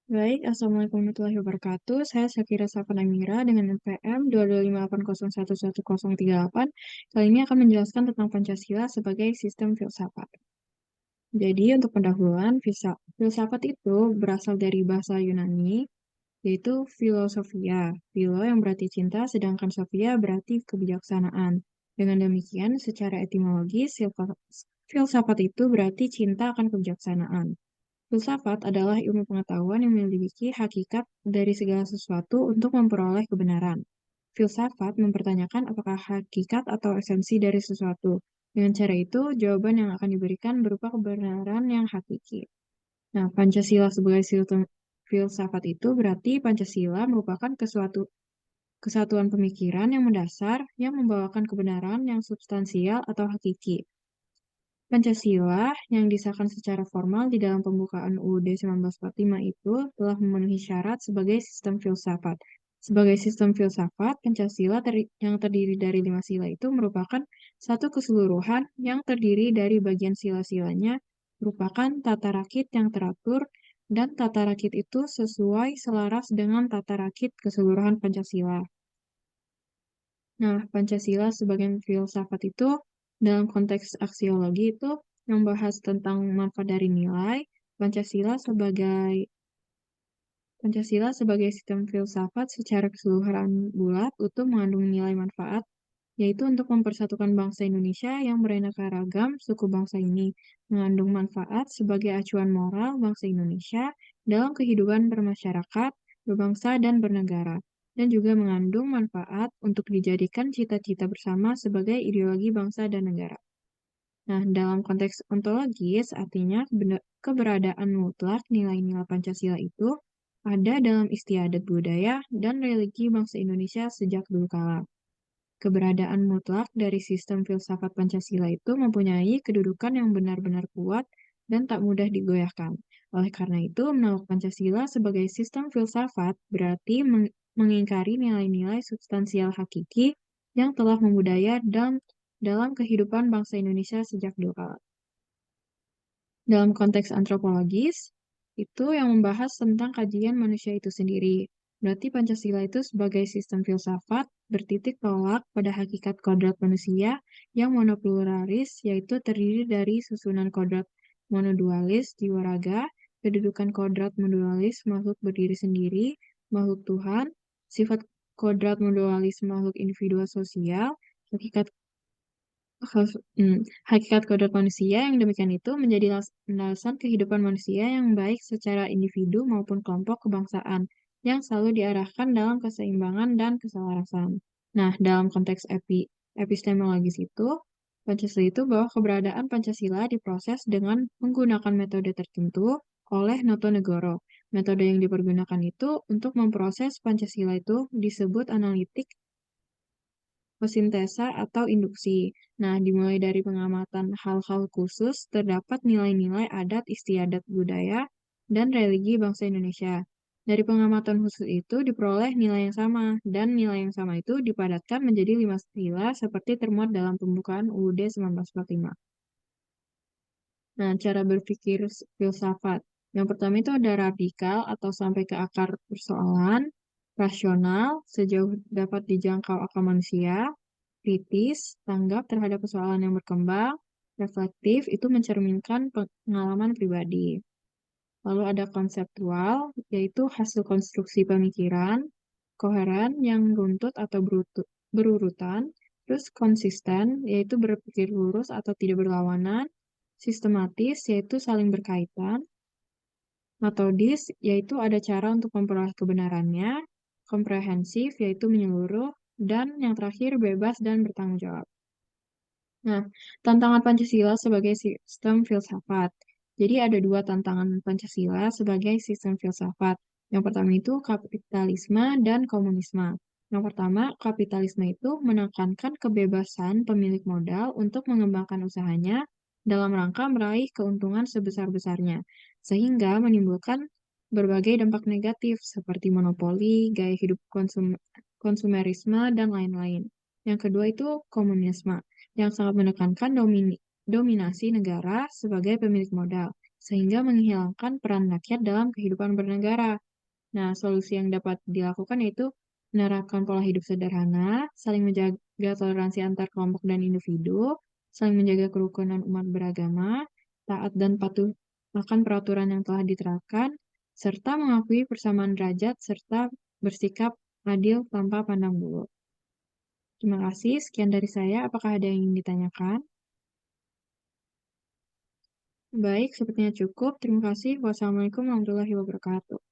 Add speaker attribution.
Speaker 1: Baik, Assalamualaikum warahmatullahi wabarakatuh. Saya Syakira Safan Amira dengan NPM 225801138. Kali ini akan menjelaskan tentang Pancasila sebagai sistem filsafat. Jadi, untuk pendahuluan, filsafat itu berasal dari bahasa Yunani, yaitu filosofia. Philo yang berarti cinta, sedangkan sophia berarti kebijaksanaan. Dengan demikian, secara etimologis, filsafat itu berarti cinta akan kebijaksanaan. Filsafat adalah ilmu pengetahuan yang menyelidiki hakikat dari segala sesuatu untuk memperoleh kebenaran. Filsafat mempertanyakan apakah hakikat atau esensi dari sesuatu. Dengan cara itu, jawaban yang akan diberikan berupa kebenaran yang hakiki. Nah, Pancasila sebagai sistem filsafat itu berarti Pancasila merupakan kesatuan pemikiran yang mendasar yang membawakan kebenaran yang substansial atau hakiki. Pancasila yang disahkan secara formal di dalam pembukaan UUD 1945 itu telah memenuhi syarat sebagai sistem filsafat. Sebagai sistem filsafat, Pancasila yang terdiri dari 5 sila itu merupakan satu keseluruhan yang terdiri dari bagian sila-silanya merupakan tata rakit yang teratur dan tata rakit itu sesuai selaras dengan tata rakit keseluruhan Pancasila. Nah, Pancasila sebagai filsafat itu dalam konteks aksiologi itu membahas tentang manfaat dari nilai. Pancasila sebagai sistem filsafat secara keseluruhan bulat utuh mengandung nilai manfaat, yaitu untuk mempersatukan bangsa Indonesia yang beraneka ragam suku bangsa ini, mengandung manfaat sebagai acuan moral bangsa Indonesia dalam kehidupan bermasyarakat, berbangsa, dan bernegara, dan juga mengandung manfaat untuk dijadikan cita-cita bersama sebagai ideologi bangsa dan negara. Nah, dalam konteks ontologis, artinya keberadaan mutlak nilai-nilai Pancasila itu ada dalam istiadat budaya dan religi bangsa Indonesia sejak dulu kala. Keberadaan mutlak dari sistem filsafat Pancasila itu mempunyai kedudukan yang benar-benar kuat dan tak mudah digoyahkan. Oleh karena itu, menolak Pancasila sebagai sistem filsafat berarti mengingkari nilai-nilai substansial hakiki yang telah membudaya dalam kehidupan bangsa Indonesia sejak dulu kala. Dalam konteks antropologis, itu yang membahas tentang kajian manusia itu sendiri. Berarti Pancasila itu sebagai sistem filsafat bertitik tolak pada hakikat kodrat manusia yang monopluralis, yaitu terdiri dari susunan kodrat monodualis jiwa raga, kedudukan kodrat monodualis makhluk berdiri sendiri, makhluk Tuhan, sifat kodrat monodualis makhluk individual sosial, hakikat Hal- hmm, hakikat kodrat manusia yang demikian itu menjadi landasan kehidupan manusia yang baik secara individu maupun kelompok kebangsaan yang selalu diarahkan dalam keseimbangan dan keselarasan. Nah, dalam konteks epistemologis itu, Pancasila itu bahwa keberadaan Pancasila diproses dengan menggunakan metode tertentu oleh Notonegoro. Metode yang dipergunakan itu untuk memproses Pancasila itu disebut analitik sintesa atau induksi. Nah, dimulai dari pengamatan hal-hal khusus, terdapat nilai-nilai adat istiadat budaya dan religi bangsa Indonesia. Dari pengamatan khusus itu diperoleh nilai yang sama, dan nilai yang sama itu dipadatkan menjadi 5 sila seperti termuat dalam pembukaan UUD 1945. Nah, cara berpikir filsafat. Yang pertama itu ada radikal atau sampai ke akar persoalan, rasional, sejauh dapat dijangkau akal manusia, kritis, tanggap terhadap persoalan yang berkembang, reflektif, itu mencerminkan pengalaman pribadi. Lalu ada konseptual, yaitu hasil konstruksi pemikiran, koheren yang runtut atau berurutan, terus konsisten, yaitu berpikir lurus atau tidak berlawanan, sistematis, yaitu saling berkaitan, metodis, yaitu ada cara untuk memperoleh kebenarannya, komprehensif, yaitu menyeluruh, dan yang terakhir bebas dan bertanggung jawab. Nah, tantangan Pancasila sebagai sistem filsafat. Jadi ada dua tantangan Pancasila sebagai sistem filsafat. Yang pertama itu kapitalisme dan komunisme. Yang pertama, kapitalisme itu menekankan kebebasan pemilik modal untuk mengembangkan usahanya dalam rangka meraih keuntungan sebesar-besarnya, sehingga menimbulkan berbagai dampak negatif seperti monopoli, gaya hidup konsumerisme, dan lain-lain. Yang kedua itu komunisme yang sangat menekankan dominasi negara sebagai pemilik modal. sehingga menghilangkan peran rakyat dalam kehidupan bernegara. Nah, solusi yang dapat dilakukan yaitu menerapkan pola hidup sederhana, saling menjaga toleransi antar kelompok dan individu, saling menjaga kerukunan umat beragama, taat dan patuh akan peraturan yang telah diterapkan, serta mengakui persamaan derajat serta bersikap adil tanpa pandang bulu. Terima kasih, sekian dari saya. Apakah ada yang ingin ditanyakan? Baik, sepertinya cukup. Terima kasih. Wassalamualaikum warahmatullahi wabarakatuh.